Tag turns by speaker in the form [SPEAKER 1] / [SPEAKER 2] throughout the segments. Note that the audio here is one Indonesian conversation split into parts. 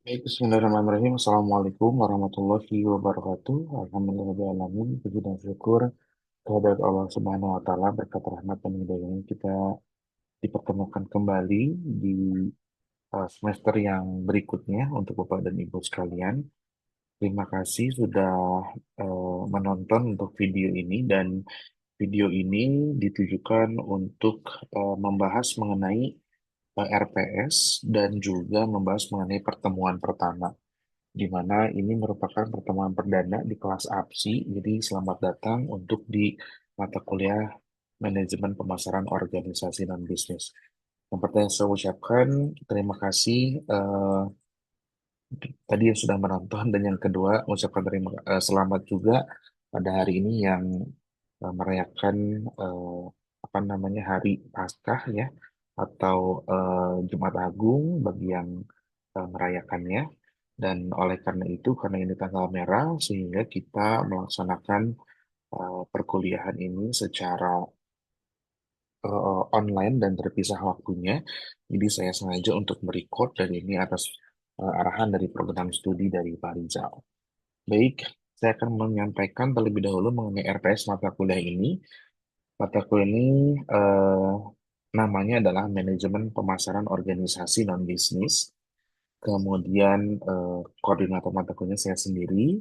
[SPEAKER 1] Baik, Bismillahirrahmanirrahim. Assalamualaikum warahmatullahi wabarakatuh. Alhamdulillahirrahmanirrahim. Puji dan syukur kehadirat Allah Subhanahu wa Ta'ala, berkat rahmat dan hidayahnya kita dipertemukan kembali di semester yang berikutnya untuk Bapak dan Ibu sekalian. Terima kasih sudah menonton untuk video ini, dan video ini ditujukan untuk membahas mengenai RPS dan juga membahas mengenai pertemuan pertama, di mana ini merupakan pertemuan perdana di kelas APSI. Jadi selamat datang untuk di mata kuliah Manajemen Pemasaran Organisasi dan Bisnis. Yang pertama yang saya ucapkan terima kasih tadi yang sudah menonton, dan yang kedua ucapkan selamat juga pada hari ini yang merayakan eh, apa namanya Hari Paskah ya, atau Jumat Agung bagi yang merayakannya. Dan oleh karena itu, karena ini tanggal merah, sehingga kita melaksanakan perkuliahan ini secara online dan terpisah waktunya. Jadi saya sengaja untuk merecord, dan ini atas arahan dari program studi dari Pak Rizal. Baik, saya akan menyampaikan terlebih dahulu mengenai RPS mata kuliah ini. Mata kuliah ini eh, namanya adalah Manajemen Pemasaran Organisasi Non-Bisnis. Kemudian koordinator mata kuliahnya saya sendiri.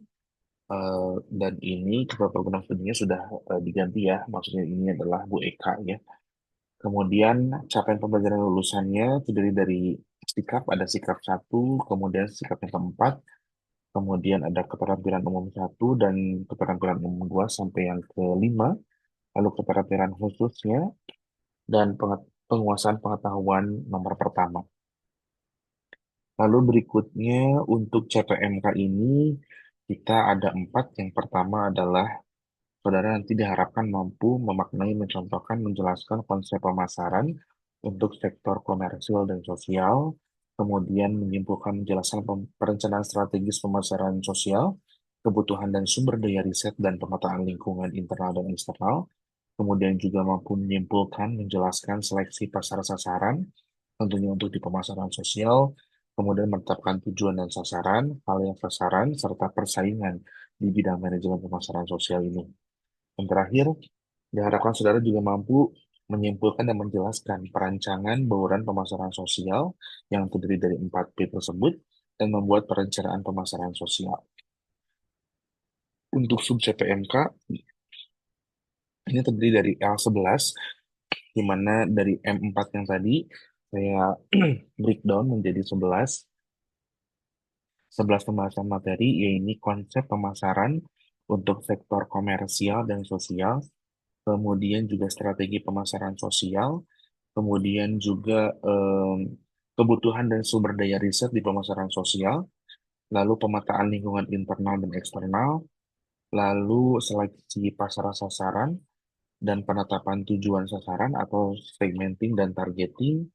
[SPEAKER 1] Dan ini ketua program studinya sudah diganti ya, maksudnya ini adalah Bu Eka ya. Kemudian capaian pembelajaran lulusannya terdiri dari sikap, ada sikap satu, kemudian sikap yang keempat, kemudian ada keterampilan umum satu dan keterampilan umum dua sampai yang kelima, lalu keterampilan khususnya dan penguasaan pengetahuan nomor pertama. Lalu berikutnya untuk CPMK ini kita ada empat. Yang pertama adalah saudara nanti diharapkan mampu memaknai, mencontohkan, menjelaskan konsep pemasaran untuk sektor komersial dan sosial, kemudian menyimpulkan, menjelaskan perencanaan strategis pemasaran sosial, kebutuhan dan sumber daya riset dan pemetaan lingkungan internal dan eksternal, kemudian juga mampu menyimpulkan, menjelaskan seleksi pasar sasaran, tentunya untuk di pemasaran sosial, kemudian menetapkan tujuan dan sasaran, hal yang sasaran, serta persaingan di bidang manajemen pemasaran sosial ini. Yang terakhir, diharapkan saudara juga mampu menyimpulkan dan menjelaskan perancangan bauran pemasaran sosial yang terdiri dari 4P tersebut, dan membuat perencanaan pemasaran sosial. Untuk sub CPMK, ini terdiri dari L11, di mana dari M4 yang tadi saya breakdown menjadi 11 pembahasan materi, yaitu konsep pemasaran untuk sektor komersial dan sosial, kemudian juga strategi pemasaran sosial, kemudian juga kebutuhan dan sumber daya riset di pemasaran sosial, lalu pemetaan lingkungan internal dan eksternal, lalu seleksi pasar sasaran dan penetapan tujuan sasaran atau segmenting dan targeting,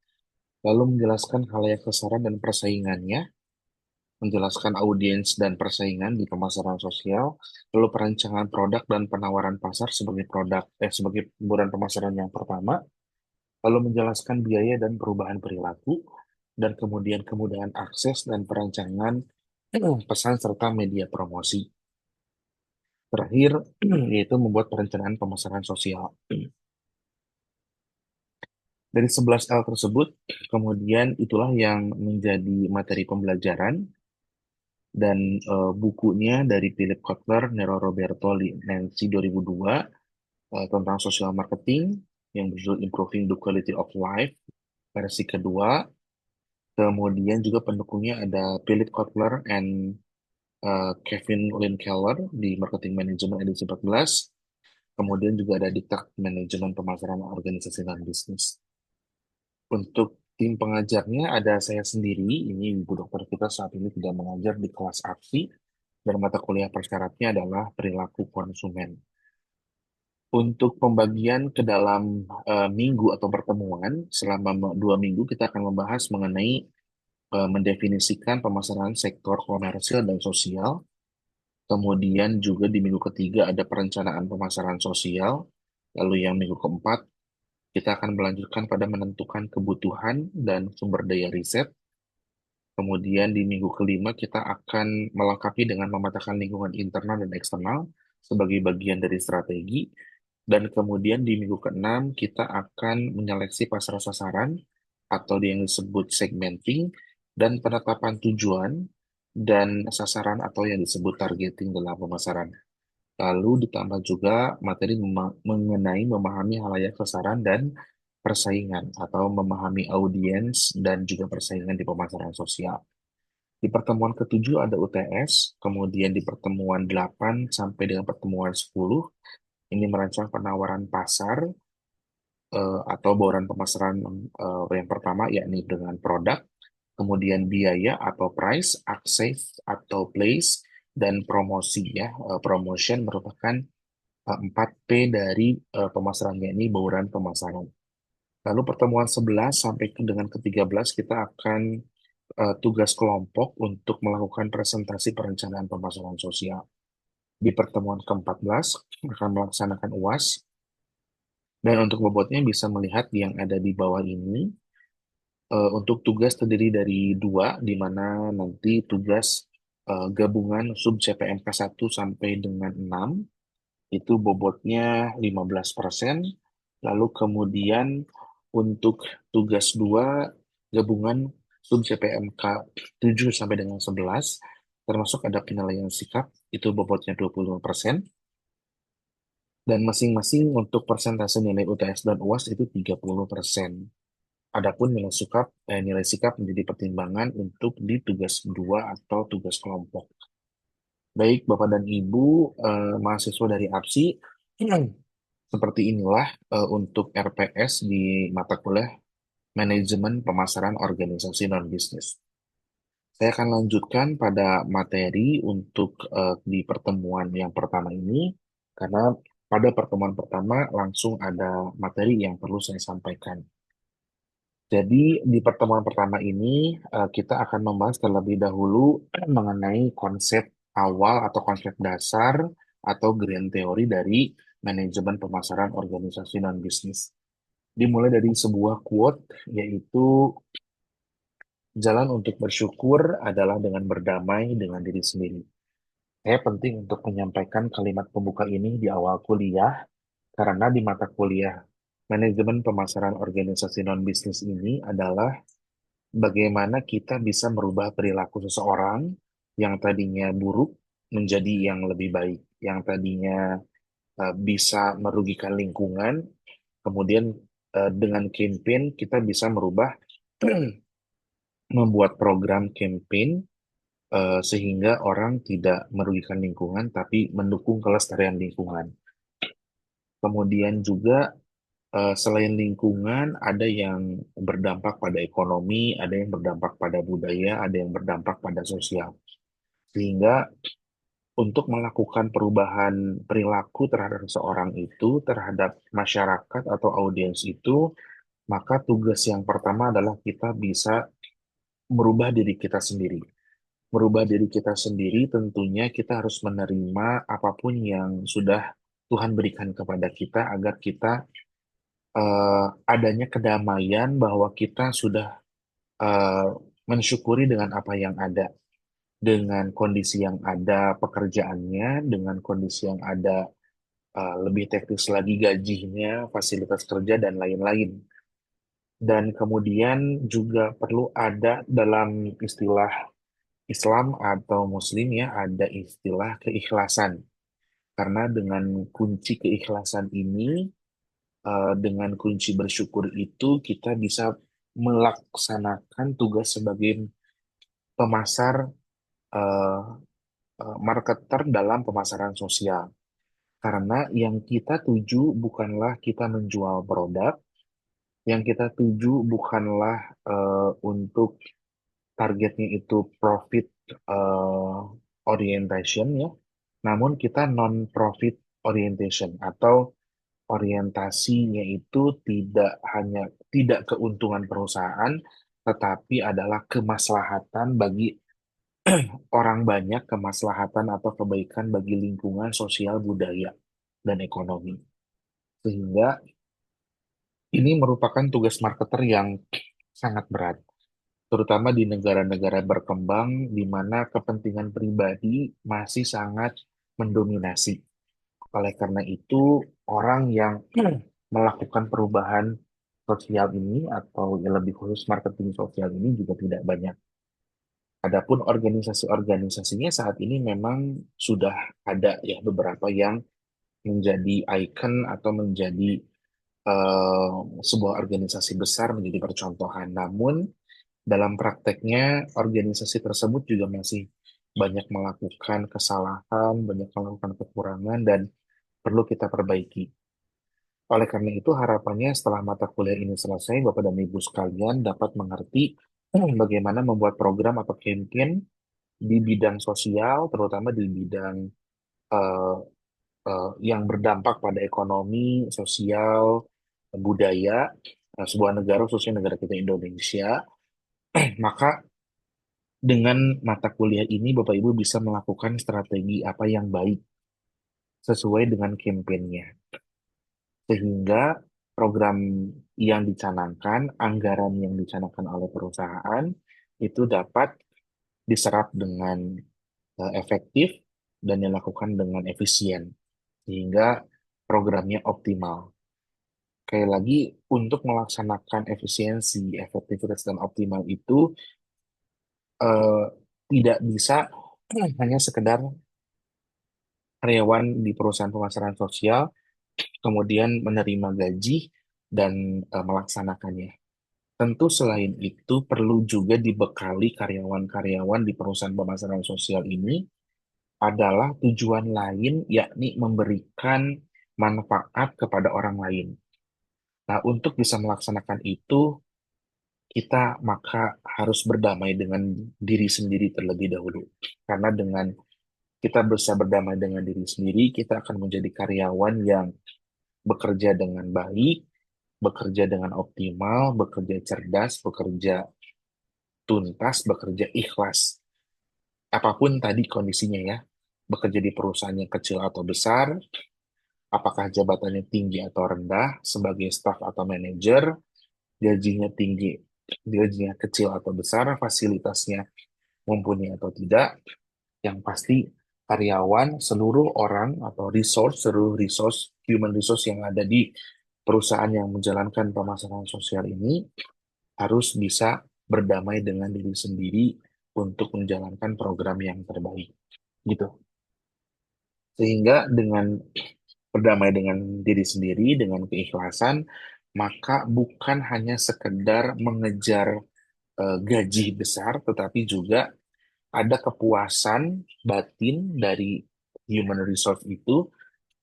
[SPEAKER 1] lalu menjelaskan khalayak sasaran dan persaingannya, menjelaskan audiens dan persaingan di pemasaran sosial, lalu perancangan produk dan penawaran pasar sebagai sebagai pemburuan pemasaran yang pertama, lalu menjelaskan biaya dan perubahan perilaku, dan kemudian kemudahan akses dan perancangan pesan serta media promosi. Terakhir, yaitu membuat perencanaan pemasaran sosial. Dari 11 L tersebut, kemudian itulah yang menjadi materi pembelajaran, dan bukunya dari Philip Kotler, Nero Roberto, Nancy 2002, tentang social marketing yang berjudul Improving the Quality of Life versi kedua. Kemudian juga pendukungnya ada Philip Kotler and Kevin Lynn Keller di Marketing Management edisi 14. Kemudian juga ada Diktat Manajemen Pemasaran Organisasi dan Bisnis. Untuk tim pengajarnya ada saya sendiri, ini ibu dokter kita saat ini tidak mengajar di kelas aksi, dan mata kuliah persyaratnya adalah perilaku konsumen. Untuk pembagian ke dalam minggu atau pertemuan, selama 2 minggu kita akan membahas mengenai mendefinisikan pemasaran sektor komersial dan sosial. Kemudian juga di minggu ketiga ada perencanaan pemasaran sosial. Lalu yang minggu keempat kita akan melanjutkan pada menentukan kebutuhan dan sumber daya riset. Kemudian di minggu kelima kita akan melengkapi dengan memetakan lingkungan internal dan eksternal sebagai bagian dari strategi. Dan kemudian di minggu keenam kita akan menyeleksi pasar sasaran atau yang disebut segmenting dan penetapan tujuan dan sasaran atau yang disebut targeting dalam pemasaran. Lalu ditambah juga materi mengenai memahami halayak sasaran dan persaingan atau memahami audiens dan juga persaingan di pemasaran sosial. Di pertemuan ketujuh ada UTS, kemudian di pertemuan 8 sampai dengan pertemuan 10 ini merancang penawaran pasar atau bauran pemasaran yang pertama yakni dengan produk, kemudian biaya atau price, access atau place, dan promosi ya. Promotion merupakan 4P dari pemasaran yakni bauran pemasaran. Lalu pertemuan 11 sampai dengan ke-13 kita akan tugas kelompok untuk melakukan presentasi perencanaan pemasaran sosial. Di pertemuan ke-14 akan melaksanakan UAS, dan untuk bobotnya bisa melihat yang ada di bawah ini. Untuk tugas terdiri dari dua, di mana nanti tugas gabungan sub CPMK 1 sampai dengan 6 itu bobotnya 15%. Lalu kemudian untuk tugas 2 gabungan sub CPMK 7 sampai dengan 11 termasuk ada penilaian sikap itu bobotnya 25%, dan masing-masing untuk persentase nilai UTS dan UAS itu 30%. Adapun nilai sikap menjadi pertimbangan untuk di tugas 2 atau tugas kelompok. Baik, Bapak dan Ibu, mahasiswa dari APSI, seperti inilah untuk RPS di mata kuliah Manajemen Pemasaran Organisasi Non-Bisnis. Saya akan lanjutkan pada materi untuk di pertemuan yang pertama ini, karena pada pertemuan pertama langsung ada materi yang perlu saya sampaikan. Jadi di pertemuan pertama ini kita akan membahas terlebih dahulu mengenai konsep awal atau konsep dasar atau grand theory dari manajemen pemasaran organisasi non-bisnis. Dimulai dari sebuah quote, yaitu jalan untuk bersyukur adalah dengan berdamai dengan diri sendiri. Saya penting untuk menyampaikan kalimat pembuka ini di awal kuliah, karena di mata kuliah manajemen pemasaran organisasi non-bisnis ini adalah bagaimana kita bisa merubah perilaku seseorang yang tadinya buruk menjadi yang lebih baik, yang tadinya bisa merugikan lingkungan, kemudian dengan campaign kita bisa merubah membuat program campaign sehingga orang tidak merugikan lingkungan tapi mendukung kelestarian lingkungan. Kemudian juga selain lingkungan, ada yang berdampak pada ekonomi, ada yang berdampak pada budaya, ada yang berdampak pada sosial. Sehingga untuk melakukan perubahan perilaku terhadap seseorang itu, terhadap masyarakat atau audiens itu, maka tugas yang pertama adalah kita bisa merubah diri kita sendiri. Merubah diri kita sendiri tentunya kita harus menerima apapun yang sudah Tuhan berikan kepada kita agar kita adanya kedamaian bahwa kita sudah eh, mensyukuri dengan apa yang ada, dengan kondisi yang ada pekerjaannya, dengan kondisi yang ada lebih teknis lagi gajinya, fasilitas kerja, dan lain-lain. Dan kemudian juga perlu ada dalam istilah Islam atau Muslim ya, ada istilah keikhlasan. Karena dengan kunci keikhlasan ini, dengan kunci bersyukur itu kita bisa melaksanakan tugas sebagai pemasar eh, marketer dalam pemasaran sosial. Karena yang kita tuju bukanlah kita menjual produk, yang kita tuju bukanlah untuk targetnya itu profit eh, orientation ya, namun kita non-profit orientation atau orientasinya itu tidak keuntungan perusahaan, tetapi adalah kemaslahatan bagi orang banyak, kemaslahatan atau kebaikan bagi lingkungan, sosial, budaya, dan ekonomi. Sehingga ini merupakan tugas marketer yang sangat berat. terutama di negara-negara berkembang di mana kepentingan pribadi masih sangat mendominasi. Oleh karena itu, orang yang melakukan perubahan sosial ini atau yang lebih khusus marketing sosial ini juga tidak banyak. Adapun organisasi-organisasinya saat ini memang sudah ada ya beberapa yang menjadi ikon atau menjadi eh, sebuah organisasi besar menjadi percontohan. Namun dalam prakteknya organisasi tersebut juga masih banyak melakukan kesalahan, banyak melakukan kekurangan dan perlu kita perbaiki. Oleh karena itu, harapannya setelah mata kuliah ini selesai, Bapak dan Ibu sekalian dapat mengerti bagaimana membuat program atau campaign di bidang sosial, terutama di bidang eh, yang berdampak pada ekonomi, sosial, budaya, sebuah negara, khususnya negara kita Indonesia. Maka dengan mata kuliah ini, Bapak Ibu bisa melakukan strategi apa yang baik sesuai dengan kampanyenya. Sehingga program yang dicanangkan, anggaran yang dicanangkan oleh perusahaan itu dapat diserap dengan efektif dan dilakukan dengan efisien sehingga programnya optimal. Sekali lagi, untuk melaksanakan efisiensi, efektivitas, dan optimal itu eh, tidak bisa hanya sekedar karyawan di perusahaan pemasaran sosial kemudian menerima gaji dan melaksanakannya. Tentu selain itu perlu juga dibekali karyawan-karyawan di perusahaan pemasaran sosial ini adalah tujuan lain yakni memberikan manfaat kepada orang lain. Nah, untuk bisa melaksanakan itu kita maka harus berdamai dengan diri sendiri terlebih dahulu. Karena dengan kita bisa berdamai dengan diri sendiri, kita akan menjadi karyawan yang bekerja dengan baik, bekerja dengan optimal, bekerja cerdas, bekerja tuntas, bekerja ikhlas. Apapun tadi kondisinya ya, bekerja di perusahaan yang kecil atau besar, apakah jabatannya tinggi atau rendah, sebagai staff atau manajer, gajinya tinggi, gajinya kecil atau besar, fasilitasnya mumpuni atau tidak, yang pasti karyawan, seluruh orang atau resource, seluruh resource, human resource yang ada di perusahaan yang menjalankan pemasaran sosial ini harus bisa berdamai dengan diri sendiri untuk menjalankan program yang terbaik. Gitu. Sehingga dengan berdamai dengan diri sendiri, dengan keikhlasan, maka bukan hanya sekedar mengejar gaji besar, tetapi juga ada kepuasan batin dari human resource itu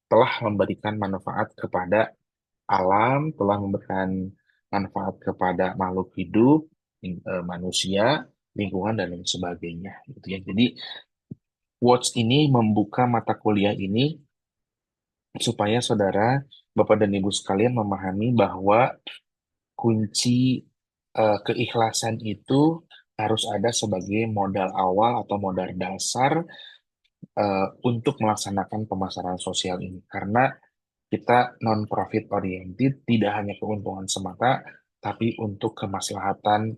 [SPEAKER 1] telah memberikan manfaat kepada alam, telah memberikan manfaat kepada makhluk hidup, manusia, lingkungan, dan lain sebagainya. Gitu ya. Jadi, Watch ini membuka mata kuliah ini supaya saudara, Bapak dan Ibu sekalian memahami bahwa kunci keikhlasan itu harus ada sebagai modal awal atau modal dasar untuk melaksanakan pemasaran sosial ini. Karena kita non-profit oriented, tidak hanya keuntungan semata, tapi untuk kemaslahatan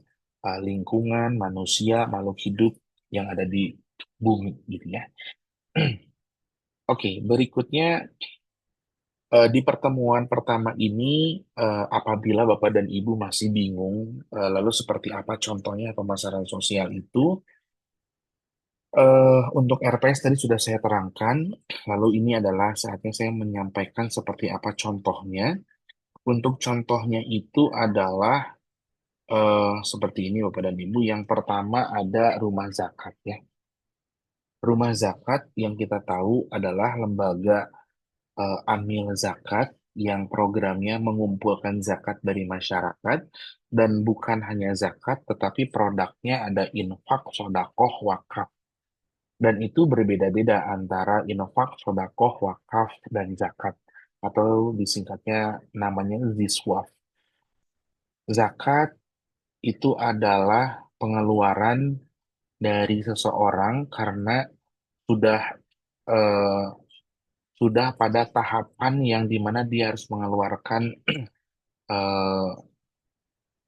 [SPEAKER 1] lingkungan, manusia, makhluk hidup yang ada di bumi, gitu ya. Oke, berikutnya di pertemuan pertama ini, apabila Bapak dan Ibu masih bingung, lalu seperti apa contohnya pemasaran sosial itu, untuk RPS tadi sudah saya terangkan, lalu ini adalah saatnya saya menyampaikan seperti apa contohnya. Untuk contohnya itu adalah seperti ini Bapak dan Ibu. Yang pertama ada rumah zakat ya. Rumah zakat yang kita tahu adalah lembaga amil zakat yang programnya mengumpulkan zakat dari masyarakat dan bukan hanya zakat tetapi produknya ada infak, sodakoh, wakaf. Dan itu berbeda-beda antara infak, sodakoh, wakaf, dan zakat atau disingkatnya namanya ziswaf. Zakat itu adalah pengeluaran dari seseorang karena sudah eh, sudah pada tahapan yang dimana dia harus mengeluarkan eh,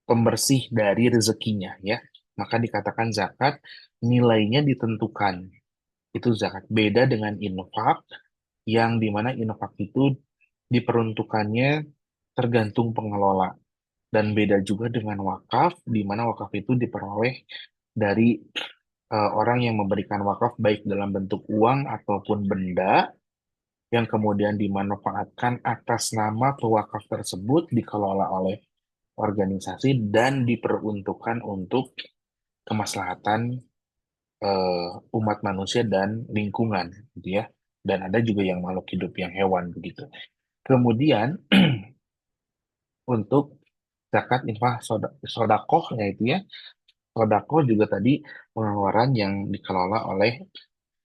[SPEAKER 1] pembersih dari rezekinya ya. maka dikatakan zakat nilainya ditentukan. Itu zakat. Beda dengan infak, yang dimana infak itu diperuntukannya tergantung pengelola. Dan beda juga dengan wakaf, di mana wakaf itu diperoleh dari orang yang memberikan wakaf baik dalam bentuk uang ataupun benda yang kemudian dimanfaatkan atas nama pewakaf tersebut dikelola oleh organisasi dan diperuntukkan untuk kemaslahatan umat manusia dan lingkungan, gitu ya. Dan ada juga yang makhluk hidup yang hewan begitu. Kemudian untuk zakat infak sodakoh yaitu ya, sodakoh juga tadi pengeluaran yang dikelola oleh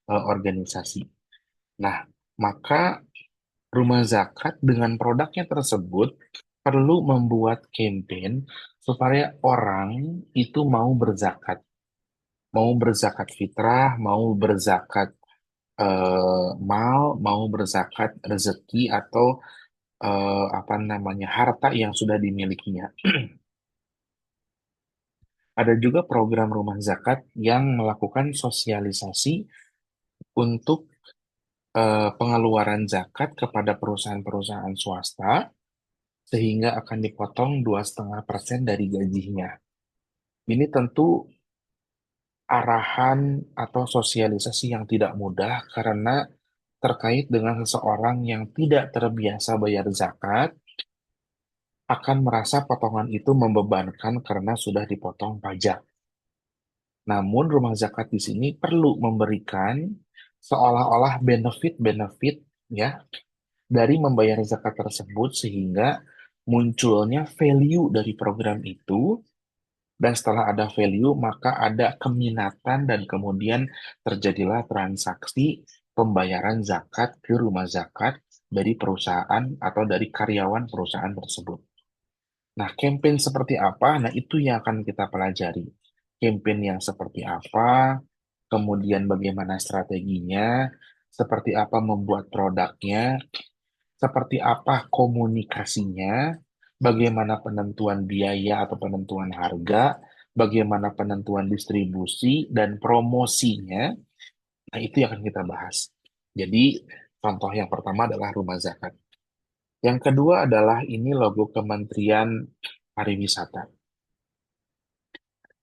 [SPEAKER 1] organisasi. Nah, maka rumah zakat dengan produknya tersebut perlu membuat campaign supaya orang itu mau berzakat, mau berzakat fitrah, mau berzakat mal, mau berzakat rezeki atau apa namanya harta yang sudah dimilikinya. Ada juga program rumah zakat yang melakukan sosialisasi untuk pengeluaran zakat kepada perusahaan-perusahaan swasta sehingga akan dipotong 2,5% dari gajinya. Ini tentu arahan atau sosialisasi yang tidak mudah karena terkait dengan seseorang yang tidak terbiasa bayar zakat akan merasa potongan itu membebankan karena sudah dipotong pajak. Namun rumah zakat di sini perlu memberikan seolah-olah benefit-benefit ya dari membayar zakat tersebut sehingga munculnya value dari program itu, dan setelah ada value maka ada keminatan dan kemudian terjadilah transaksi pembayaran zakat ke rumah zakat dari perusahaan atau dari karyawan perusahaan tersebut. Nah, campaign seperti apa? Nah, itu yang akan kita pelajari. Campaign yang seperti apa, kemudian bagaimana strateginya, seperti apa membuat produknya, seperti apa komunikasinya, bagaimana penentuan biaya atau penentuan harga, bagaimana penentuan distribusi dan promosinya. Nah, itu yang akan kita bahas. Jadi, contoh yang pertama adalah rumah zakat. Yang kedua adalah ini logo Kementerian Pariwisata.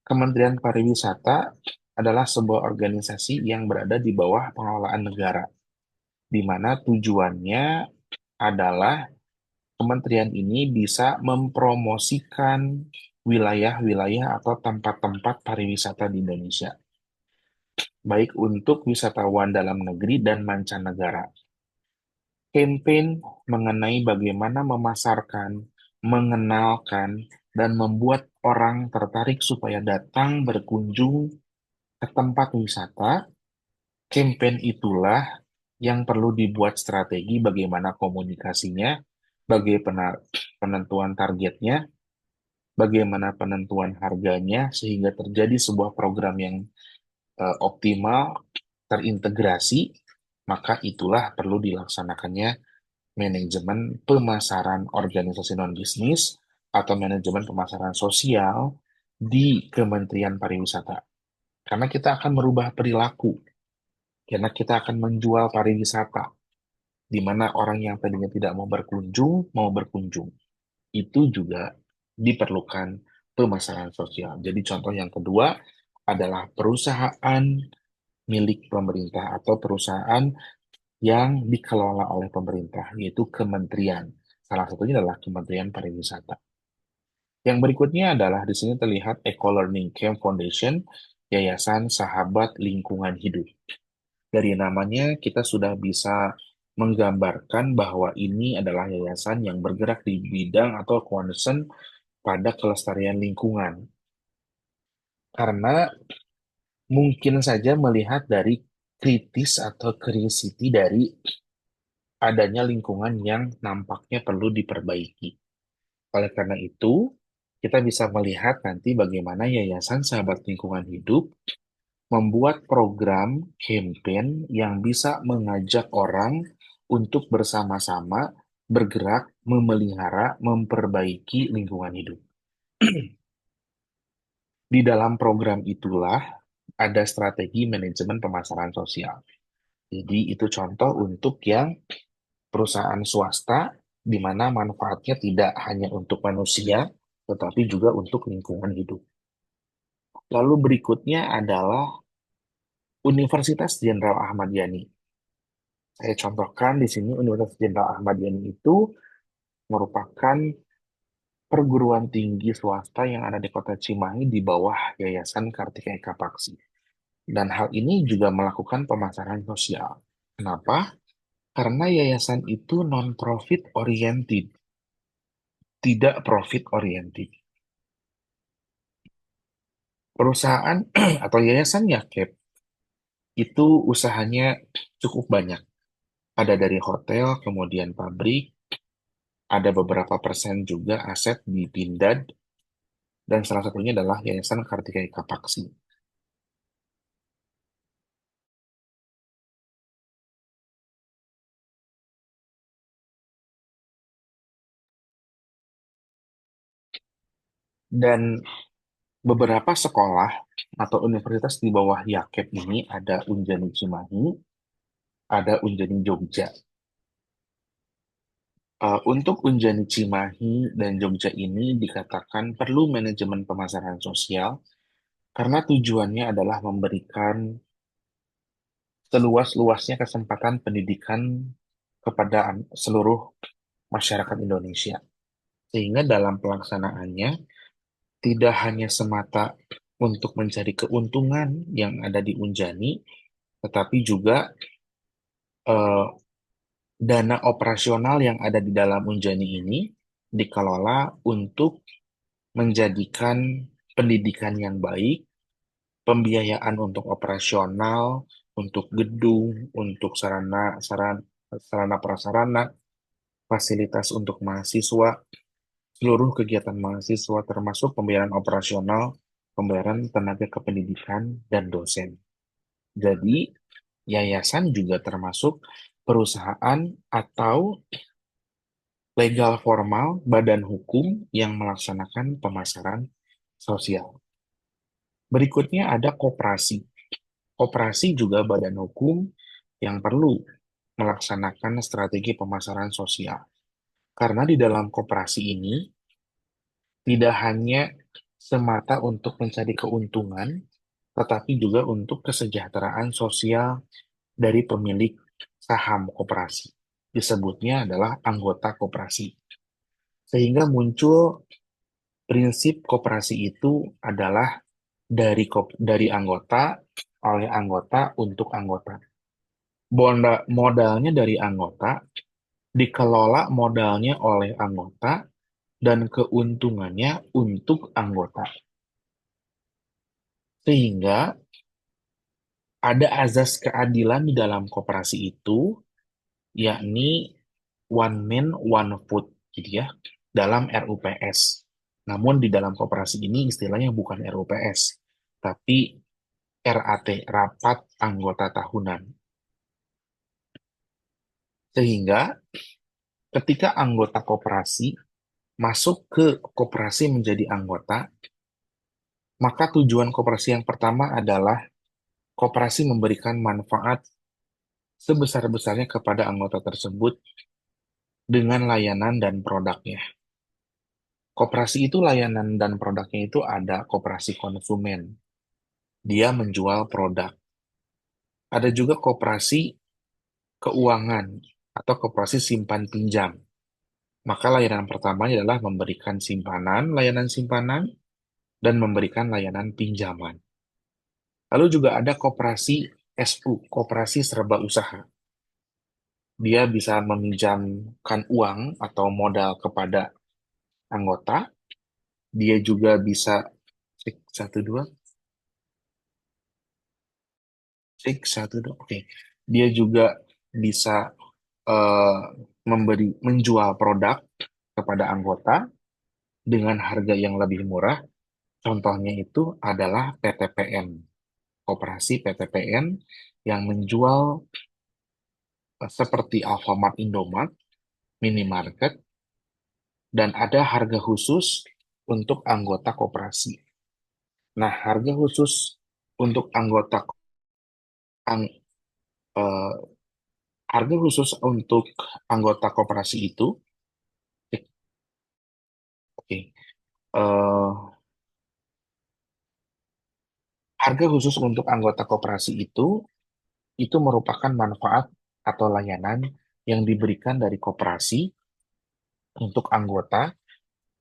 [SPEAKER 1] Kementerian Pariwisata adalah sebuah organisasi yang berada di bawah pengelolaan negara, di mana tujuannya adalah kementerian ini bisa mempromosikan wilayah-wilayah atau tempat-tempat pariwisata di Indonesia, baik untuk wisatawan dalam negeri dan mancanegara. Campaign mengenai bagaimana memasarkan, mengenalkan, dan membuat orang tertarik supaya datang berkunjung ke tempat wisata. Campaign itulah yang perlu dibuat strategi bagaimana komunikasinya, bagaimana penentuan targetnya, bagaimana penentuan harganya, sehingga terjadi sebuah program yang optimal, terintegrasi, maka itulah perlu dilaksanakannya manajemen pemasaran organisasi non-bisnis atau manajemen pemasaran sosial di Kementerian Pariwisata. Karena kita akan merubah perilaku, karena kita akan menjual pariwisata, di mana orang yang tadinya tidak mau berkunjung, mau berkunjung. Itu juga diperlukan pemasaran sosial. Jadi contoh yang kedua adalah perusahaan milik pemerintah atau perusahaan yang dikelola oleh pemerintah, yaitu kementerian. Salah satunya adalah Kementerian Pariwisata. Yang berikutnya adalah di sini terlihat Eco Learning Camp Foundation, Yayasan Sahabat Lingkungan Hidup. Dari namanya kita sudah bisa menggambarkan bahwa ini adalah yayasan yang bergerak di bidang atau concern pada kelestarian lingkungan. Karena mungkin saja melihat dari kritis atau curiosity dari adanya lingkungan yang nampaknya perlu diperbaiki. Oleh karena itu, kita bisa melihat nanti bagaimana Yayasan Sahabat Lingkungan Hidup membuat program campaign yang bisa mengajak orang untuk bersama-sama bergerak, memelihara, memperbaiki lingkungan hidup. Di dalam program itulah ada strategi manajemen pemasaran sosial. Jadi itu contoh untuk yang perusahaan swasta di mana manfaatnya tidak hanya untuk manusia, tetapi juga untuk lingkungan hidup. Lalu berikutnya adalah Universitas Jenderal Ahmad Yani. Saya contohkan di sini Universitas Jenderal Ahmad Yani itu merupakan perguruan tinggi swasta yang ada di Kota Cimahi di bawah Yayasan Kartika Eka Paksi. Dan hal ini juga melakukan pemasaran sosial. Kenapa? Karena yayasan itu non-profit oriented, tidak profit oriented. Perusahaan atau yayasan Yakep itu usahanya cukup banyak. Ada dari hotel, kemudian pabrik, ada beberapa persen juga aset di Pindad, dan salah satunya adalah Yayasan Kartika Eka Paksi. Dan beberapa sekolah atau universitas di bawah Yakep ini ada Unjani Cimahi, ada Unjani Jogja. Untuk Unjani Cimahi dan Jogja ini dikatakan perlu manajemen pemasaran sosial karena tujuannya adalah memberikan seluas-luasnya kesempatan pendidikan kepada seluruh masyarakat Indonesia. Sehingga dalam pelaksanaannya tidak hanya semata untuk mencari keuntungan yang ada di Unjani, tetapi juga eh, dana operasional yang ada di dalam Unjani ini dikelola untuk menjadikan pendidikan yang baik, pembiayaan untuk operasional, untuk gedung, untuk sarana prasarana, fasilitas untuk mahasiswa, seluruh kegiatan mahasiswa termasuk pembayaran operasional, pembayaran tenaga kependidikan, dan dosen. Jadi, yayasan juga termasuk perusahaan atau legal formal badan hukum yang melaksanakan pemasaran sosial. Berikutnya ada koperasi. Koperasi juga badan hukum yang perlu melaksanakan strategi pemasaran sosial. Karena di dalam koperasi ini tidak hanya semata untuk mencari keuntungan, tetapi juga untuk kesejahteraan sosial dari pemilik saham koperasi. Disebutnya adalah anggota koperasi. Sehingga muncul prinsip koperasi itu adalah dari anggota, oleh anggota, untuk anggota. Modalnya dari anggota, dikelola modalnya oleh anggota, dan keuntungannya untuk anggota. Sehingga ada azas keadilan di dalam koperasi itu, yakni one man, one vote, gitu ya, dalam RUPS. Namun di dalam koperasi ini istilahnya bukan RUPS, tapi RAT, Rapat Anggota Tahunan. Sehingga ketika anggota koperasi masuk ke koperasi menjadi anggota, maka tujuan koperasi yang pertama adalah koperasi memberikan manfaat sebesar-besarnya kepada anggota tersebut dengan layanan dan produknya. Koperasi itu layanan dan produknya itu ada koperasi konsumen. Dia menjual produk. Ada juga koperasi keuangan atau koperasi simpan pinjam. Maka layanan pertama adalah memberikan layanan simpanan, dan memberikan layanan pinjaman. Lalu juga ada koperasi SU, koperasi serba usaha. Dia bisa meminjamkan uang atau modal kepada anggota. Dia juga bisa cek satu dua, cek satu dua. Oke, dia juga bisa eh, menjual produk kepada anggota dengan harga yang lebih murah. Contohnya itu adalah PTPN, koperasi PTPN yang menjual seperti Alfamart, Indomart, minimarket, dan ada harga khusus untuk anggota koperasi. Nah, harga khusus untuk ang- eh, harga khusus untuk anggota koperasi itu, oke, eh, harga khusus untuk anggota koperasi itu merupakan manfaat atau layanan yang diberikan dari koperasi untuk anggota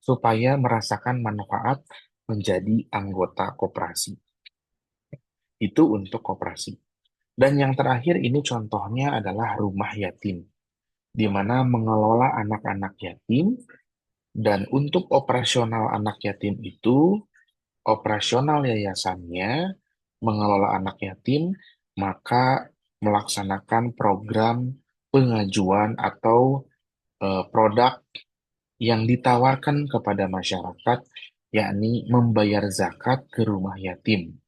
[SPEAKER 1] supaya merasakan manfaat menjadi anggota koperasi. Itu untuk koperasi. Dan yang terakhir ini contohnya adalah rumah yatim, di mana mengelola anak-anak yatim dan untuk operasional anak yatim itu, operasional yayasannya mengelola anak yatim, maka melaksanakan program pengajuan atau produk yang ditawarkan kepada masyarakat, yakni membayar zakat ke rumah yatim.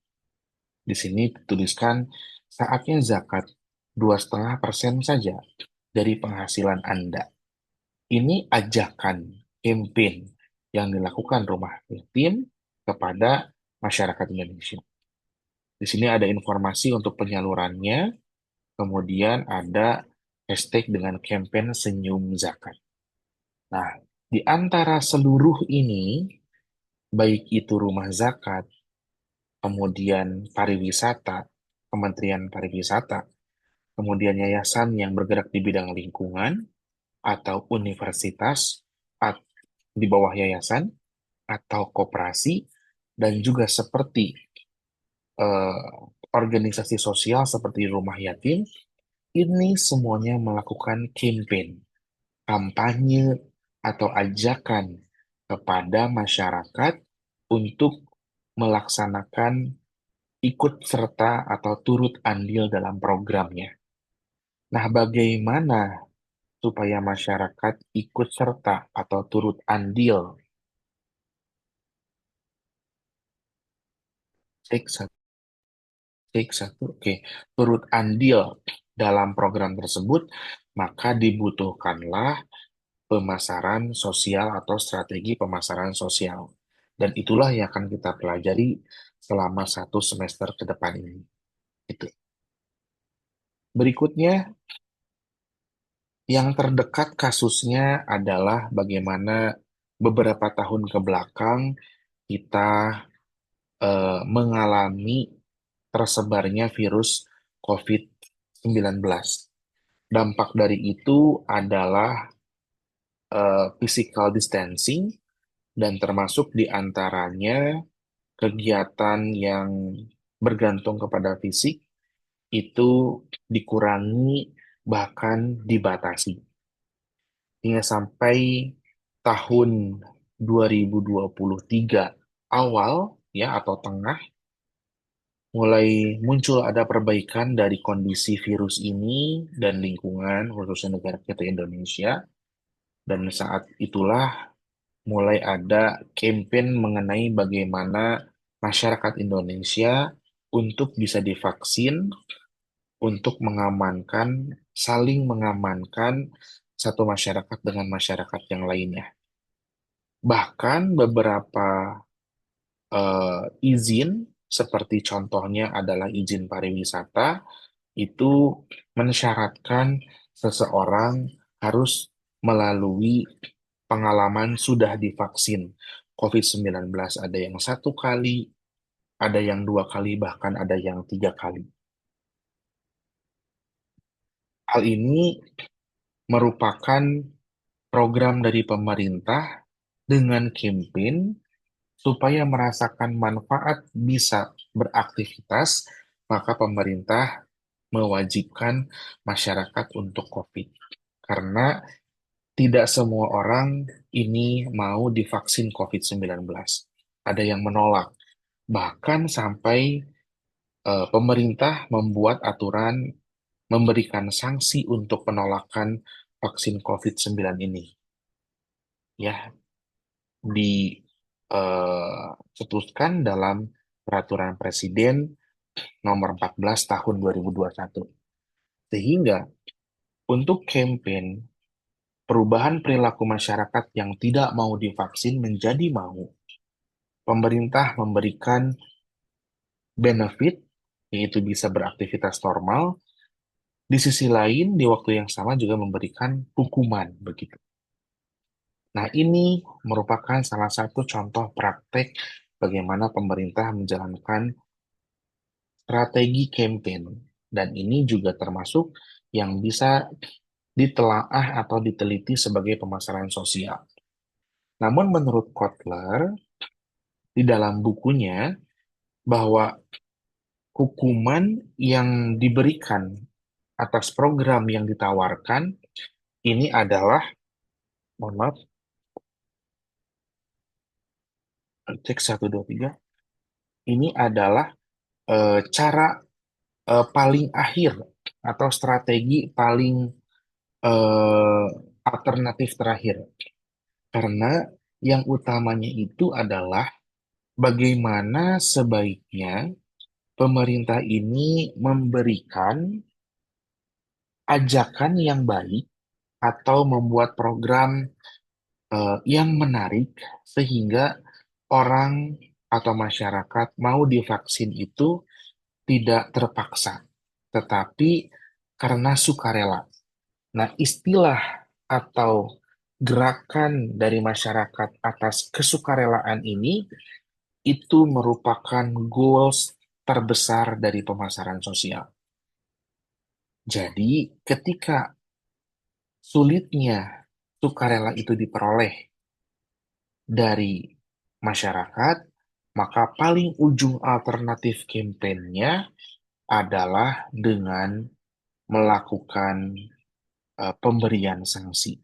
[SPEAKER 1] Di sini dituliskan saatnya zakat 2,5% saja dari penghasilan Anda. Ini ajakan campaign yang dilakukan rumah yatim kepada masyarakat Indonesia. Di sini ada informasi untuk penyalurannya, kemudian ada hashtag dengan campaign Senyum Zakat. Nah, di antara seluruh ini, baik itu rumah zakat, kemudian pariwisata, Kementerian Pariwisata, kemudian yayasan yang bergerak di bidang lingkungan, atau universitas di bawah yayasan, atau koperasi, dan juga seperti eh, organisasi sosial seperti rumah yatim, ini semuanya melakukan campaign, kampanye, atau ajakan kepada masyarakat untuk melaksanakan ikut serta atau turut andil dalam programnya. Nah, bagaimana supaya masyarakat ikut serta atau turut andil? Take satu, take satu, oke. Turut andil dalam program tersebut, maka dibutuhkanlah pemasaran sosial atau strategi pemasaran sosial. Dan itulah yang akan kita pelajari selama 1 semester ke depan ini. Itu. Berikutnya, yang terdekat kasusnya adalah bagaimana beberapa tahun ke belakang kita mengalami tersebarnya virus COVID-19. Dampak dari itu adalah physical distancing dan termasuk di antaranya kegiatan yang bergantung kepada fisik itu dikurangi bahkan dibatasi. Hingga sampai tahun 2023 awal ya atau tengah mulai muncul ada perbaikan dari kondisi virus ini dan lingkungan khususnya negara kita Indonesia dan saat itulah mulai ada campaign mengenai bagaimana masyarakat Indonesia untuk bisa divaksin untuk mengamankan saling mengamankan satu masyarakat dengan masyarakat yang lainnya. Bahkan beberapa izin seperti contohnya adalah izin pariwisata itu mensyaratkan seseorang harus melalui pengalaman sudah divaksin COVID-19. Ada yang 1 kali, ada yang 2 kali, bahkan ada yang 3 kali. Hal ini merupakan program dari pemerintah dengan campaign supaya merasakan manfaat bisa beraktivitas, maka pemerintah mewajibkan masyarakat untuk COVID. Karena tidak semua orang ini mau divaksin COVID-19. Ada yang menolak. Bahkan sampai pemerintah membuat aturan memberikan sanksi untuk penolakan vaksin COVID-19 ini. Ya, dicetuskan dalam Peraturan Presiden Nomor 14 Tahun 2021. Sehingga untuk campaign perubahan perilaku masyarakat yang tidak mau divaksin menjadi mau, pemerintah memberikan benefit, yaitu bisa beraktivitas normal, di sisi lain di waktu yang sama juga memberikan hukuman begitu. Nah, ini merupakan salah satu contoh praktek bagaimana pemerintah menjalankan strategi campaign. Dan ini juga termasuk yang bisa ditelaah atau diteliti sebagai pemasaran sosial. Namun menurut Kotler, di dalam bukunya, bahwa hukuman yang diberikan atas program yang ditawarkan ini adalah, mohon maaf, cek 1, 2, 3, ini adalah cara paling akhir atau strategi paling eh, alternatif terakhir. Karena yang utamanya itu adalah bagaimana sebaiknya pemerintah ini memberikan ajakan yang baik atau membuat program yang menarik sehingga orang atau masyarakat mau divaksin itu tidak terpaksa, tetapi karena sukarela. Nah, istilah atau gerakan dari masyarakat atas kesukarelaan ini itu merupakan goals terbesar dari pemasaran sosial. Jadi, ketika sulitnya sukarela itu diperoleh dari masyarakat, maka paling ujung alternatif kampanyenya adalah dengan melakukan pemberian sanksi.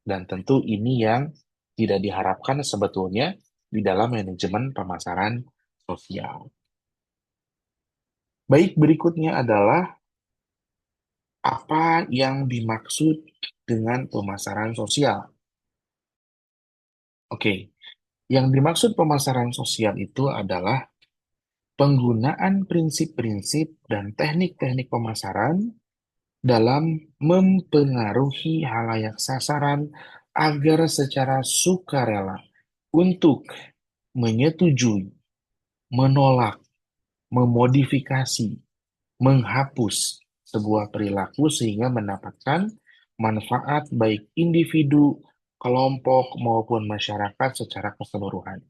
[SPEAKER 1] Dan tentu ini yang tidak diharapkan sebetulnya di dalam manajemen pemasaran sosial. Baik, berikutnya adalah apa yang dimaksud dengan pemasaran sosial. Oke, yang dimaksud pemasaran sosial itu adalah penggunaan prinsip-prinsip dan teknik-teknik pemasaran dalam mempengaruhi halayak sasaran agar secara sukarela untuk menyetujui, menolak, memodifikasi, menghapus sebuah perilaku sehingga mendapatkan manfaat baik individu, kelompok, maupun masyarakat secara keseluruhan.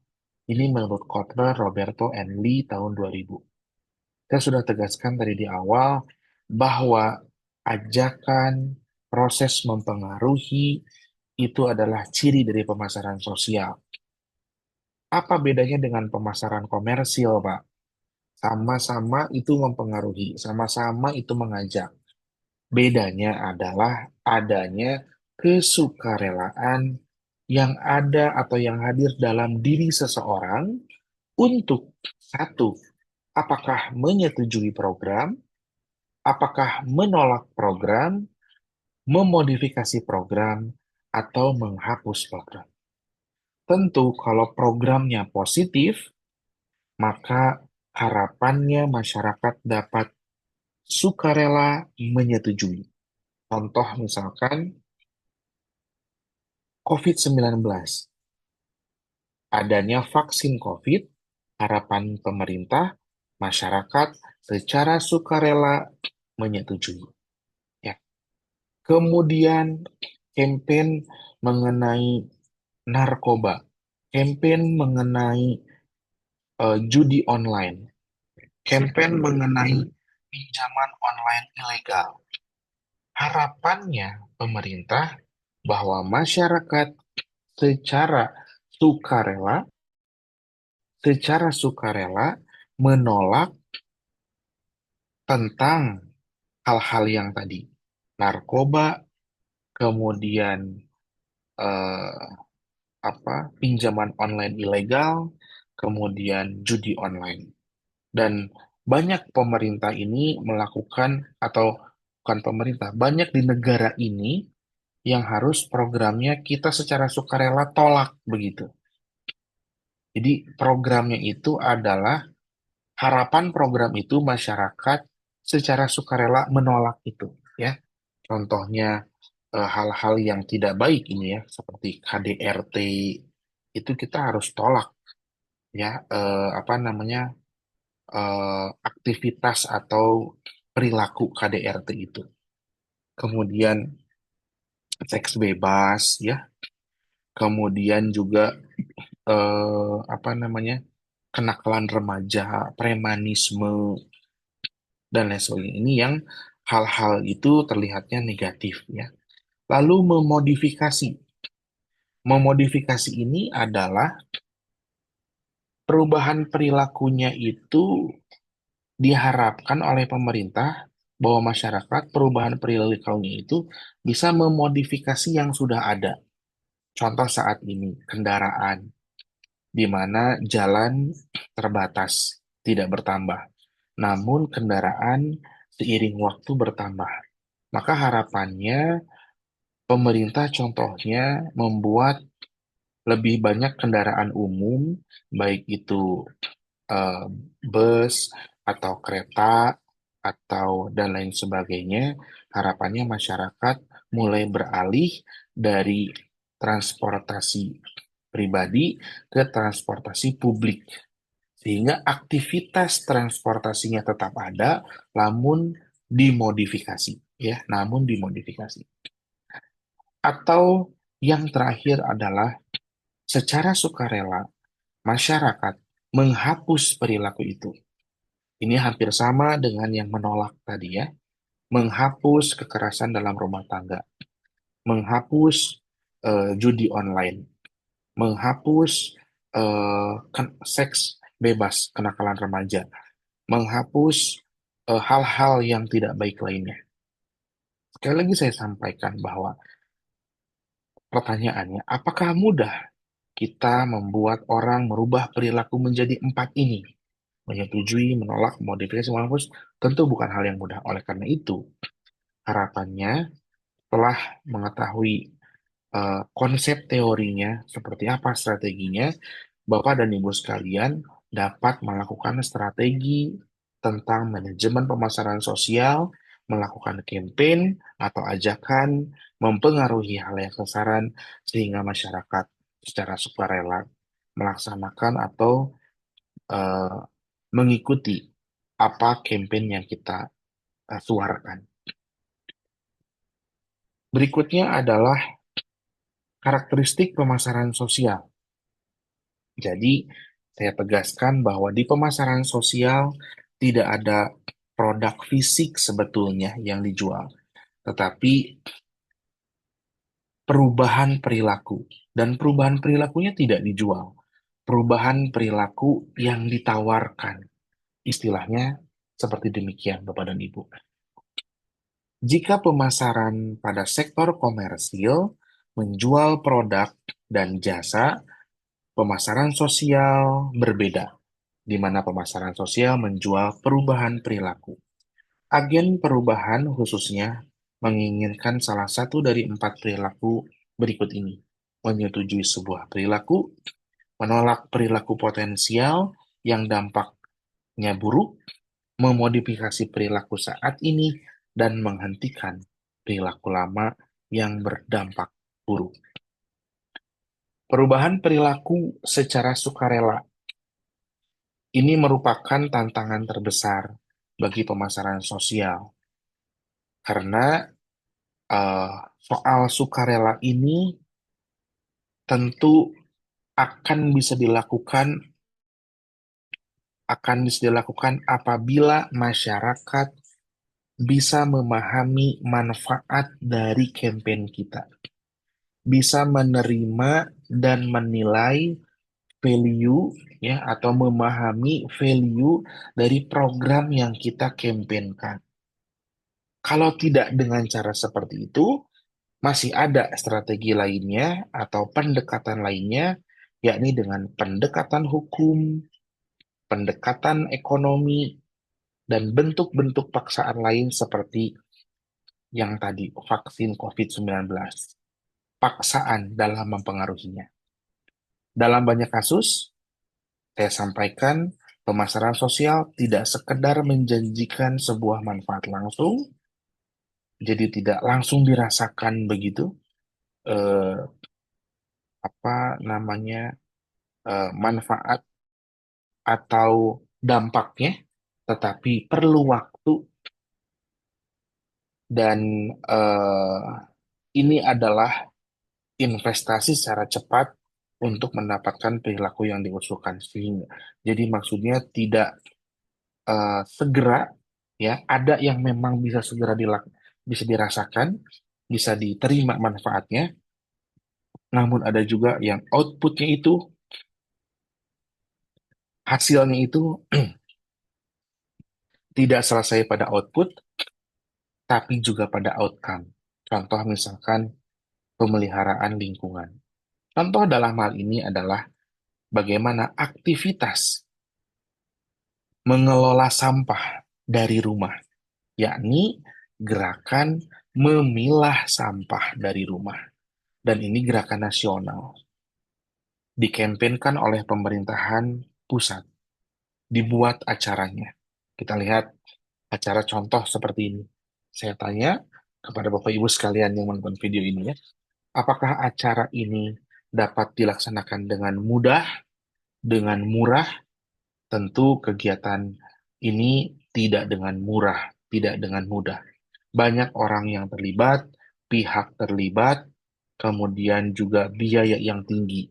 [SPEAKER 1] Ini menurut Kotler, Roberto, and Lee tahun 2000. Saya sudah tegaskan tadi di awal bahwa ajakan proses mempengaruhi itu adalah ciri dari pemasaran sosial. Apa bedanya dengan pemasaran komersil, Pak? Sama-sama itu mempengaruhi, sama-sama itu mengajak. Bedanya adalah adanya kesukarelaan yang ada atau yang hadir dalam diri seseorang untuk satu, apakah menyetujui program, apakah menolak program, memodifikasi program, atau menghapus program. Tentu kalau programnya positif, maka harapannya masyarakat dapat sukarela menyetujui. Contoh misalkan COVID-19. Adanya vaksin COVID, harapan pemerintah, masyarakat secara sukarela menyetujui. Ya. Kemudian campaign mengenai narkoba, campaign mengenai judi online, campaign mengenai pinjaman online ilegal. Harapannya pemerintah bahwa masyarakat secara sukarela, secara sukarela menolak tentang hal-hal yang tadi, narkoba, kemudian eh, pinjaman online ilegal, kemudian judi online. Dan banyak pemerintah ini melakukan, atau bukan pemerintah, banyak di negara ini yang harus programnya kita secara sukarela tolak begitu. Jadi programnya itu adalah harapan program itu masyarakat secara sukarela menolak itu, ya. Contohnya hal-hal yang tidak baik ini ya, seperti KDRT itu kita harus tolak, ya. Apa namanya? aktivitas atau perilaku KDRT itu. Kemudian seks bebas, ya. Kemudian juga apa namanya, kenakalan remaja, premanisme, dan lain sebagainya. Ini yang hal-hal itu terlihatnya negatif, ya. Lalu memodifikasi. Memodifikasi ini adalah perubahan perilakunya itu diharapkan oleh pemerintah bahwa masyarakat perubahan perilakunya itu bisa memodifikasi yang sudah ada. Contoh saat ini, kendaraan, di mana jalan terbatas, tidak bertambah. Namun kendaraan seiring waktu bertambah. Maka harapannya pemerintah contohnya membuat lebih banyak kendaraan umum, baik itu eh, bus atau kereta atau dan lain sebagainya. Harapannya masyarakat mulai beralih dari transportasi pribadi ke transportasi publik, sehingga aktivitas transportasinya tetap ada, namun dimodifikasi, ya, namun dimodifikasi. Atau yang terakhir adalah secara sukarela masyarakat menghapus perilaku itu. Ini hampir sama dengan yang menolak tadi, ya. Menghapus kekerasan dalam rumah tangga, menghapus judi online, menghapus seks bebas, kenakalan remaja, menghapus hal-hal yang tidak baik lainnya. Sekali lagi saya sampaikan bahwa pertanyaannya, apakah mudah kita membuat orang merubah perilaku menjadi empat ini? Menyetujui, menolak, modifikasi, menghapus, tentu bukan hal yang mudah. Oleh karena itu, harapannya telah mengetahui konsep teorinya, seperti apa strateginya, Bapak dan Ibu sekalian dapat melakukan strategi tentang manajemen pemasaran sosial, melakukan campaign atau ajakan, mempengaruhi hal yang sasaran, sehingga masyarakat secara sukarela melaksanakan atau eh, mengikuti apa campaign yang kita suarakan. Berikutnya adalah karakteristik pemasaran sosial. Jadi, saya tegaskan bahwa di pemasaran sosial tidak ada produk fisik sebetulnya yang dijual, tetapi perubahan perilaku. Dan perubahan perilakunya tidak dijual. Perubahan perilaku yang ditawarkan. Istilahnya seperti demikian, Bapak dan Ibu. Jika pemasaran pada sektor komersil menjual produk dan jasa, pemasaran sosial berbeda, di mana pemasaran sosial menjual perubahan perilaku. Agen perubahan khususnya menginginkan salah satu dari empat perilaku berikut ini. Menyetujui sebuah perilaku, menolak perilaku potensial yang dampaknya buruk, memodifikasi perilaku saat ini, dan menghentikan perilaku lama yang berdampak buruk. Perubahan perilaku secara sukarela ini merupakan tantangan terbesar bagi pemasaran sosial, karena eh, soal sukarela ini tentu akan bisa dilakukan apabila masyarakat bisa memahami manfaat dari campaign kita, bisa menerima dan menilai value, ya, atau memahami value dari program yang kita campaignkan. Kalau tidak dengan cara seperti itu, masih ada strategi lainnya atau pendekatan lainnya, yakni dengan pendekatan hukum, pendekatan ekonomi, dan bentuk-bentuk paksaan lain seperti yang tadi, vaksin COVID-19. Paksaan dalam mempengaruhinya. Dalam banyak kasus, saya sampaikan, pemasaran sosial tidak sekedar menjanjikan sebuah manfaat langsung, jadi tidak langsung dirasakan begitu, eh, apa namanya, manfaat atau dampaknya, tetapi perlu waktu dan eh, ini adalah investasi secara cepat untuk mendapatkan perilaku yang diusulkan. Sehingga, jadi maksudnya tidak segera, ya, ada yang memang bisa segera bisa dirasakan, bisa diterima manfaatnya, namun ada juga yang outputnya itu, hasilnya itu tidak selesai pada output, tapi juga pada outcome. Contoh misalkan pemeliharaan lingkungan. Contoh dalam hal ini adalah bagaimana aktivitas mengelola sampah dari rumah, yakni gerakan memilah sampah dari rumah. Dan ini gerakan nasional, dikampanyekan oleh pemerintahan pusat, dibuat acaranya. Kita lihat acara contoh seperti ini. Saya tanya kepada Bapak Ibu sekalian yang menonton video ini ya, apakah acara ini dapat dilaksanakan dengan mudah, dengan murah? Tentu kegiatan ini tidak dengan murah, tidak dengan mudah. Banyak orang yang terlibat, pihak terlibat, kemudian juga biaya yang tinggi,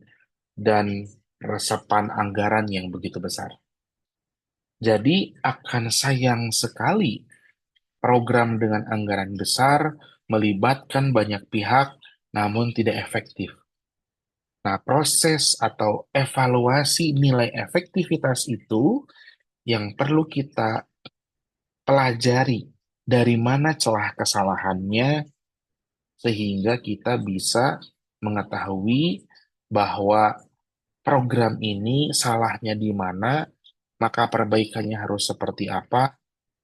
[SPEAKER 1] dan resepan anggaran yang begitu besar. Jadi akan sayang sekali program dengan anggaran besar melibatkan banyak pihak namun tidak efektif. Nah, proses atau evaluasi nilai efektivitas itu yang perlu kita pelajari, dari mana celah kesalahannya sehingga kita bisa mengetahui bahwa program ini salahnya di mana, maka perbaikannya harus seperti apa,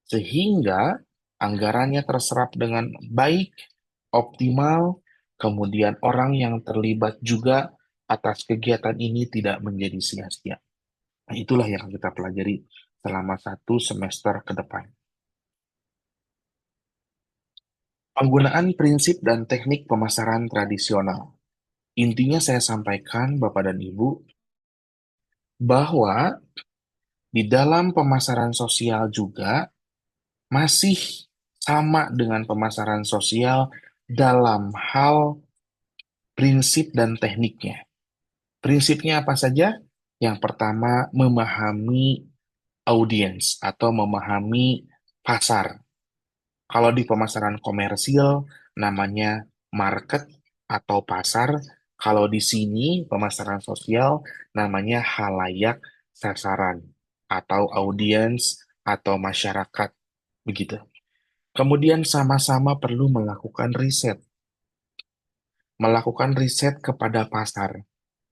[SPEAKER 1] sehingga anggarannya terserap dengan baik, optimal, kemudian orang yang terlibat juga atas kegiatan ini tidak menjadi sia-sia. Nah, itulah yang kita pelajari selama 1 semester ke depan. Penggunaan prinsip dan teknik pemasaran tradisional. Intinya saya sampaikan, Bapak dan Ibu, bahwa di dalam pemasaran sosial juga masih sama dengan pemasaran sosial dalam hal prinsip dan tekniknya. Prinsipnya apa saja? Yang pertama, memahami audiens atau memahami pasar. Kalau di pemasaran komersil namanya market atau pasar. Kalau di sini pemasaran sosial namanya halayak sasaran atau audiens atau masyarakat. Begitu. Kemudian sama-sama perlu melakukan riset. Melakukan riset kepada pasar.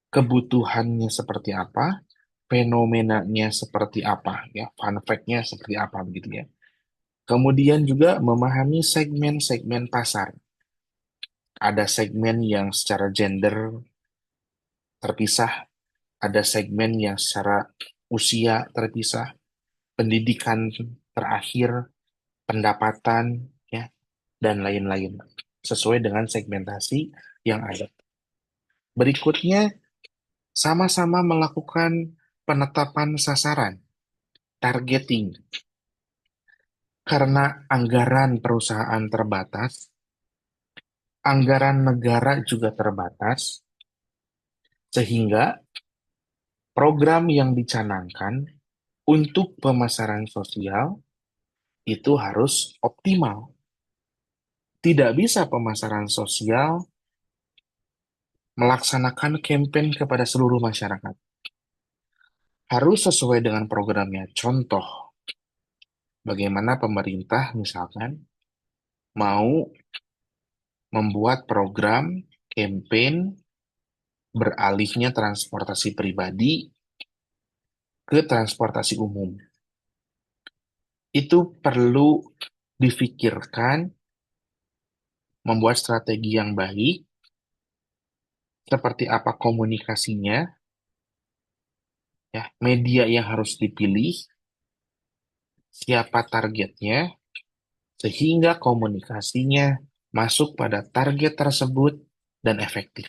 [SPEAKER 1] Kebutuhannya seperti apa, fenomenanya seperti apa, ya, fun fact-nya seperti apa begitu ya. Kemudian juga memahami segmen-segmen pasar. Ada segmen yang secara gender terpisah, ada segmen yang secara usia terpisah, pendidikan terakhir, pendapatan, ya, dan lain-lain, sesuai dengan segmentasi yang ada. Berikutnya, sama-sama melakukan penetapan sasaran, targeting. Karena anggaran perusahaan terbatas, anggaran negara juga terbatas, sehingga program yang dicanangkan untuk pemasaran sosial itu harus optimal. Tidak bisa pemasaran sosial melaksanakan campaign kepada seluruh masyarakat. Harus sesuai dengan programnya. Contoh, bagaimana pemerintah misalkan mau membuat program campaign beralihnya transportasi pribadi ke transportasi umum. Itu perlu difikirkan, membuat strategi yang baik, seperti apa komunikasinya, ya, media yang harus dipilih, siapa targetnya, sehingga komunikasinya masuk pada target tersebut dan efektif.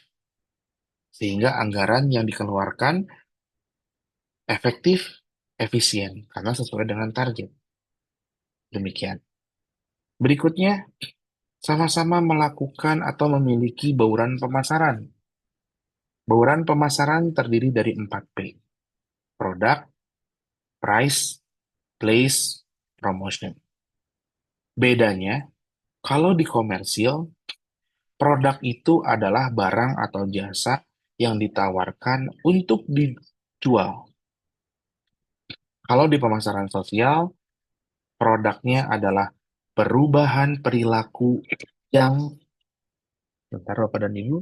[SPEAKER 1] Sehingga anggaran yang dikeluarkan efektif efisien karena sesuai dengan target. Demikian. Berikutnya, sama-sama melakukan atau memiliki bauran pemasaran. Bauran pemasaran terdiri dari 4P: produk, price, place, promotion. Bedanya, kalau di komersil, produk itu adalah barang atau jasa yang ditawarkan untuk dijual. Kalau di pemasaran sosial, produknya adalah perubahan perilaku yang, bentar Bapak dan Ibu,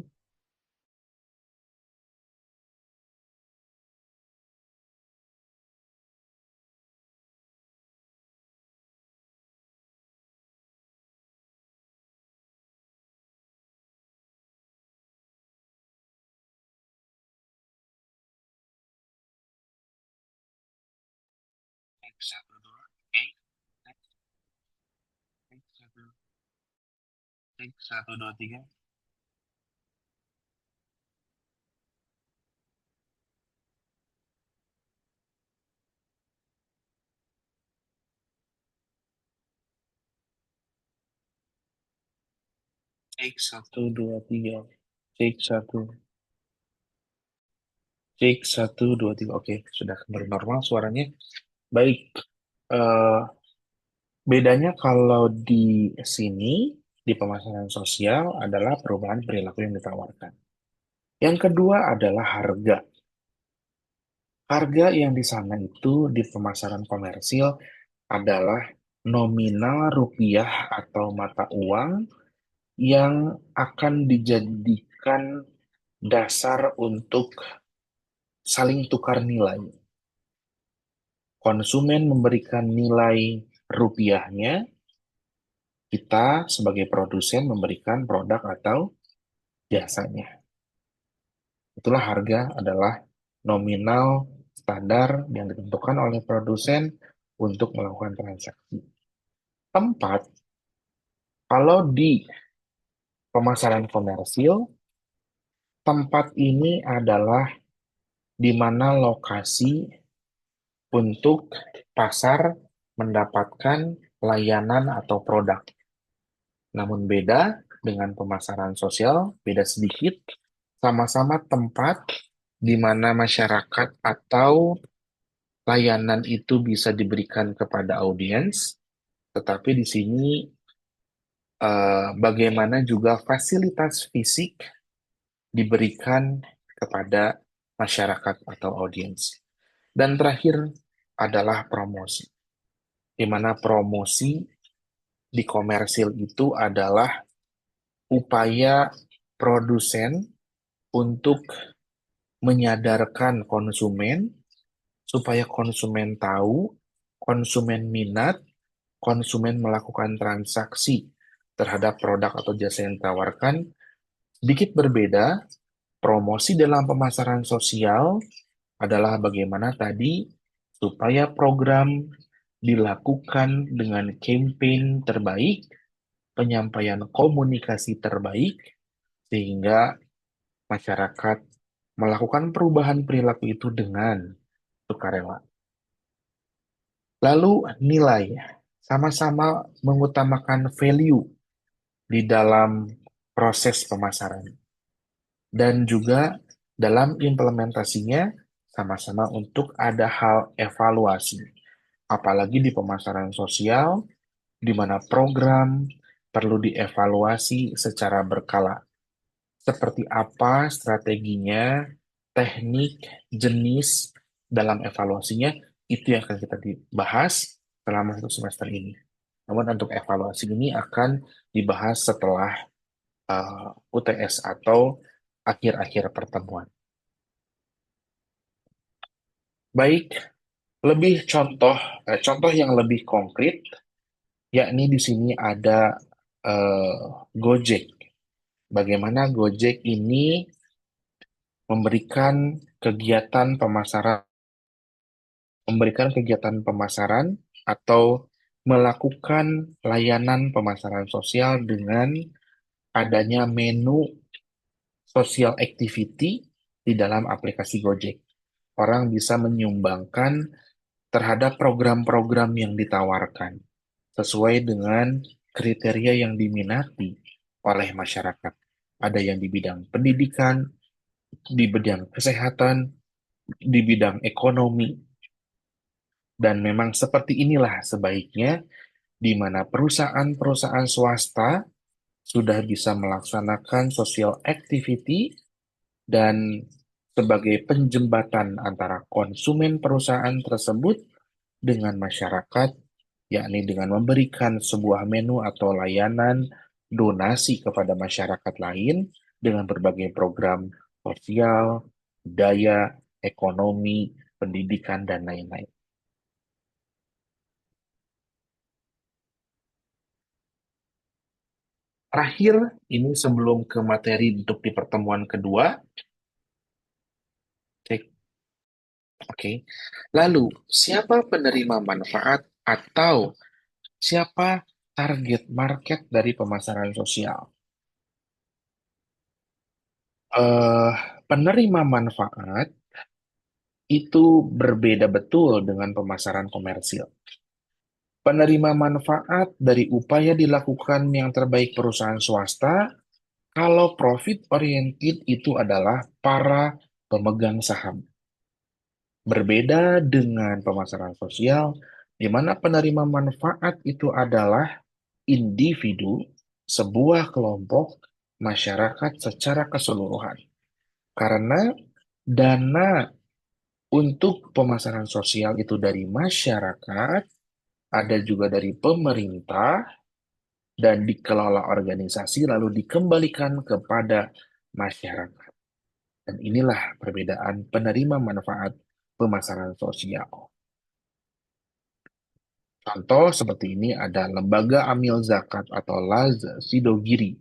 [SPEAKER 1] satu dua, oke, satu, satu dua tiga, take satu dua tiga, take satu, take satu dua tiga, oke, sudah kembali normal suaranya. Baik, eh, bedanya kalau di sini di pemasaran sosial adalah perubahan perilaku yang ditawarkan. Yang kedua adalah harga. Harga yang di sana itu di pemasaran komersil adalah nominal rupiah atau mata uang yang akan dijadikan dasar untuk saling tukar nilai. Konsumen memberikan nilai rupiahnya, kita sebagai produsen memberikan produk atau jasanya. Itulah harga adalah nominal standar yang ditentukan oleh produsen untuk melakukan transaksi. Tempat, kalau di pemasaran komersil, tempat ini adalah di mana lokasi untuk pasar mendapatkan layanan atau produk. Namun beda dengan pemasaran sosial, beda sedikit, sama-sama tempat di mana masyarakat atau layanan itu bisa diberikan kepada audiens, tetapi di sini bagaimana juga fasilitas fisik diberikan kepada masyarakat atau audiens. Dan terakhir adalah promosi, di mana promosi di komersil itu adalah upaya produsen untuk menyadarkan konsumen supaya konsumen tahu, konsumen minat, konsumen melakukan transaksi terhadap produk atau jasa yang ditawarkan. Sedikit berbeda, promosi dalam pemasaran sosial adalah bagaimana tadi supaya program dilakukan dengan campaign terbaik, penyampaian komunikasi terbaik, sehingga masyarakat melakukan perubahan perilaku itu dengan sukarela. Lalu nilai, sama-sama mengutamakan value di dalam proses pemasaran. Dan juga dalam implementasinya sama-sama untuk ada hal evaluasi. Apalagi di pemasaran sosial, di mana program perlu dievaluasi secara berkala. Seperti apa strateginya, teknik, jenis dalam evaluasinya, itu yang akan kita dibahas selama satu semester ini. Namun untuk evaluasi ini akan dibahas setelah UTS atau akhir-akhir pertemuan. Baik, lebih contoh yang lebih konkret, yakni di sini ada eh, Gojek. Bagaimana Gojek ini memberikan kegiatan pemasaran, memberikan kegiatan pemasaran atau melakukan layanan pemasaran sosial dengan adanya menu social activity di dalam aplikasi Gojek. Orang bisa menyumbangkan terhadap program-program yang ditawarkan sesuai dengan kriteria yang diminati oleh masyarakat. Ada yang di bidang pendidikan, di bidang kesehatan, di bidang ekonomi, dan memang seperti inilah sebaiknya di mana perusahaan-perusahaan swasta sudah bisa melaksanakan social activity dan sebagai penjembatan antara konsumen perusahaan tersebut dengan masyarakat, yakni dengan memberikan sebuah menu atau layanan donasi kepada masyarakat lain dengan berbagai program sosial, budaya, ekonomi, pendidikan, dan lain-lain. Terakhir, ini sebelum ke materi untuk di pertemuan kedua, oke. Oke. Lalu, siapa penerima manfaat atau siapa target market dari pemasaran sosial? eh Penerima manfaat itu berbeda betul dengan pemasaran komersil. Penerima manfaat dari upaya dilakukan yang terbaik perusahaan swasta, kalau profit oriented itu adalah para pemegang saham. Berbeda dengan pemasaran sosial, di mana penerima manfaat itu adalah individu, sebuah kelompok, masyarakat secara keseluruhan. Karena dana untuk pemasaran sosial itu dari masyarakat, ada juga dari pemerintah, dan dikelola organisasi lalu dikembalikan kepada masyarakat. Dan inilah perbedaan penerima manfaat pemasaran sosial. Contoh seperti ini ada Lembaga Amil Zakat atau Laz Sidogiri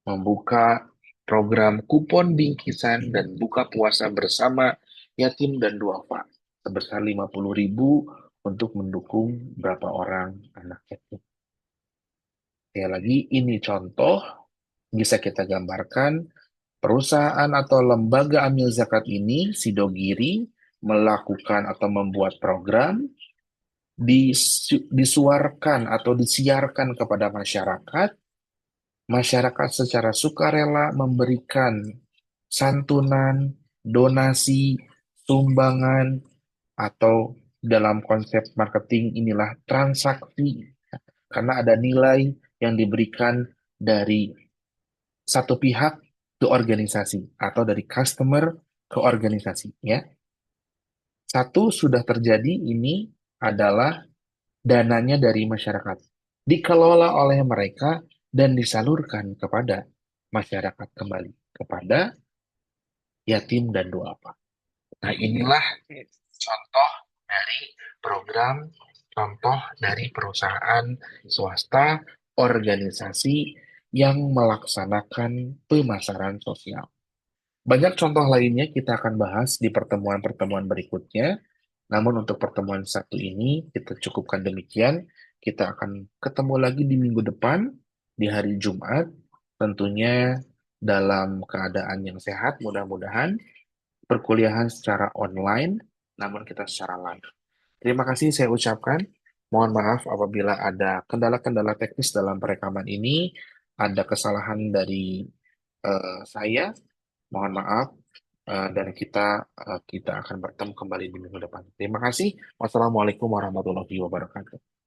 [SPEAKER 1] membuka program kupon bingkisan dan buka puasa bersama yatim dan duafa sebesar 50.000 untuk mendukung berapa orang anak yatim. Sekali lagi, ini contoh bisa kita gambarkan perusahaan atau lembaga amil zakat ini, Sidogiri, melakukan atau membuat program disuarkan atau disiarkan kepada masyarakat. Masyarakat secara sukarela memberikan santunan, donasi, sumbangan, atau dalam konsep marketing inilah transaksi, karena ada nilai yang diberikan dari satu pihak ke organisasi atau dari customer ke organisasi, ya. Satu sudah terjadi, ini adalah dananya dari masyarakat, dikelola oleh mereka dan disalurkan kepada masyarakat kembali, kepada yatim dan duafa. Nah, inilah contoh dari program, contoh dari perusahaan swasta, organisasi yang melaksanakan pemasaran sosial. Banyak contoh lainnya kita akan bahas di pertemuan-pertemuan berikutnya. Namun untuk pertemuan satu ini kita cukupkan demikian. Kita akan ketemu lagi di minggu depan, di hari Jumat, tentunya dalam keadaan yang sehat mudah-mudahan, perkuliahan secara online, namun kita secara live. Terima kasih saya ucapkan. Mohon maaf apabila ada kendala-kendala teknis dalam perekaman ini, ada kesalahan dari saya. Mohon maaf, dan kita akan bertemu kembali di minggu depan. Terima kasih. Wassalamualaikum warahmatullahi wabarakatuh.